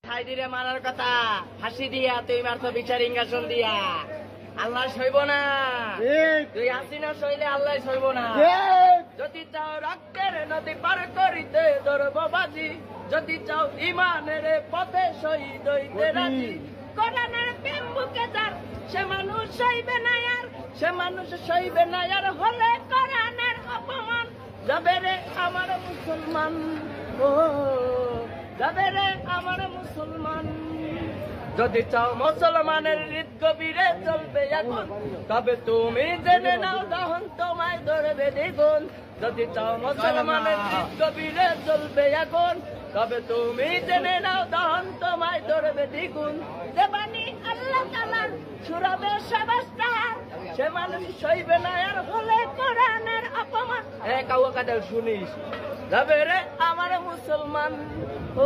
ঠাই দিলে মারার কথা ফাঁসি দিয়া তুই মারতো বিচার ইঙ্গাসন দিয়া আল্লাহ সইব না তুই হাসিনা সইলে আল্লাহ সইব না যদি চাও রক্তের নদী পার করিতে ধরব বাজি যদি চাও ইমানের পথে শহীদ হইতে রাজি কোরআনের প্রেম বুকে যার সে মানুষ সইবে না আর সে মানুষ সইবে না আর হলে কোরআনের অপমান যাবে রে আমার মুসলমান ও যাবে রে আমার মুসলমান যদি চাও মুসলমানের হৃদ গভীরে চলবে এখন তবে তুমি জেনে নাও তখন তোমায় ধরবে দ্বিগুণ যদি চাও মুসলমানের হৃদ গভীরে চলবে এখন তবে তুমি জেনে নাও তখন তোমায় ধরবে দ্বিগুণ যে বাণী আল্লাহ তাআলার সুরাবে সবাস্তার সে মানুষ সইবে না আর হলে কোরআনের অপমান কাউকে শুনিস যাবে রে আমার মুসলমান ও